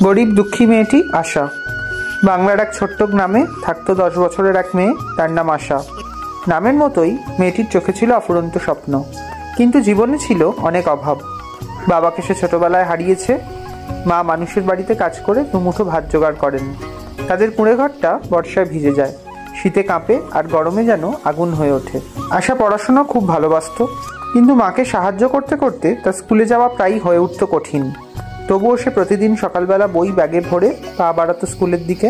গরিব দুঃখী মেয়েটি আশা। বাংলার এক ছোট্ট গ্রামে থাকতো 10 বছরের এক মেয়ে, তার নাম আশা। নামের মতোই মেয়েটির চোখে ছিল অফুরন্ত স্বপ্ন, কিন্তু জীবনে ছিল অনেক অভাব। বাবাকে সে ছোটবেলায় হারিয়েছে। মা মানুষের বাড়িতে কাজ করে দুমুঠো ভাত জোগাড় করেন। তাদের কুঁড়ে ঘরটা বর্ষায় ভিজে যায়, শীতে কাঁপে আর গরমে যেন আগুন হয়ে ওঠে। আশা পড়াশোনা খুব ভালোবাসতো, কিন্তু মাকে সাহায্য করতে করতে তার স্কুলে যাওয়া প্রায়ই হয়ে উঠত কঠিন। তবুও সে প্রতিদিন সকালবেলা বই ব্যাগে ভরে পা বাড়াতো স্কুলের দিকে।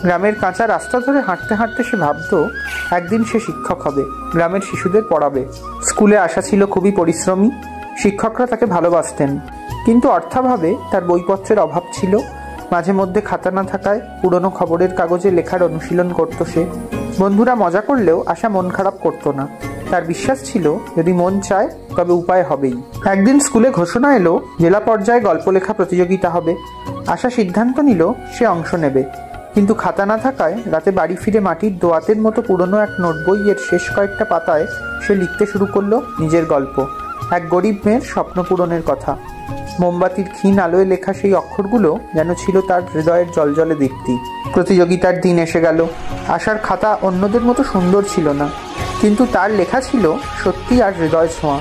গ্রামের কাঁচা রাস্তা ধরে হাঁটতে হাঁটতে সে ভাবতো একদিন সে শিক্ষক হবে, গ্রামের শিশুদের পড়াবে। স্কুলে আসা ছিল খুবই পরিশ্রমী। শিক্ষকরা তাকে ভালোবাসতেন, কিন্তু অর্থাভাবে তার বইপত্রের অভাব ছিল। মাঝে মধ্যে খাতা না থাকায় পুরনো খবরের কাগজে লেখার অনুশীলন করত সে। বন্ধুরা মজা করলেও আশা মন খারাপ করতো না। তার বিশ্বাস ছিল যদি মন চায় তবে উপায় হবেই। একদিন স্কুলে ঘোষণা এলো জেলা পর্যায়ে গল্প লেখা প্রতিযোগিতা হবে। আশা সিদ্ধান্ত নিল সে অংশ নেবে, কিন্তু খাতা না থাকায় রাতে বাড়ি ফিরে মাটির দোয়াতের মতো পুরনো এক নোট বইয়ের শেষ কয়েকটা পাতায় সে লিখতে শুরু করলো নিজের গল্প, এক গরিব মেয়ের স্বপ্ন পূরণের কথা। মোমবাতির ক্ষীণ আলোয় লেখা সেই অক্ষরগুলো যেন ছিল তার হৃদয়ের জলজলে দীপ্তি। প্রতিযোগিতার দিন এসে গেল। আশার খাতা অন্যদের মতো সুন্দর ছিল না, কিন্তু তার লেখা ছিল সত্যি আর হৃদয় ছোঁয়া।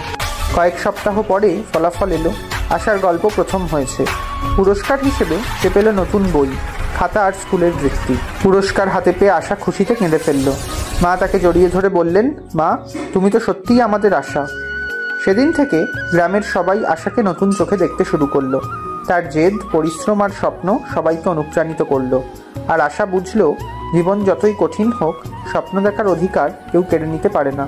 কয়েক সপ্তাহ পরে ফলাফল এলো। আশার গল্প প্রথম হয়েছে। পুরস্কার হিসেবে সে পেল নতুন বই, খাতা আর স্কুলের বৃত্তি। পুরস্কার হাতে পেয়ে আশা খুশিতে কেঁদে ফেলল। মা তাকে জড়িয়ে ধরে বললেন, মা, তুমি তো সত্যিই আমাদের আশা। সেদিন থেকে গ্রামের সবাই আশাকে নতুন চোখে দেখতে শুরু করলো। তার জেদ, পরিশ্রম আর স্বপ্ন সবাইকে অনুপ্রাণিত করলো। আর আশা বুঝলো জীবন যতই কঠিন হোক, স্বপ্ন দেখার অধিকার কেউ কেড়ে নিতে পারে না।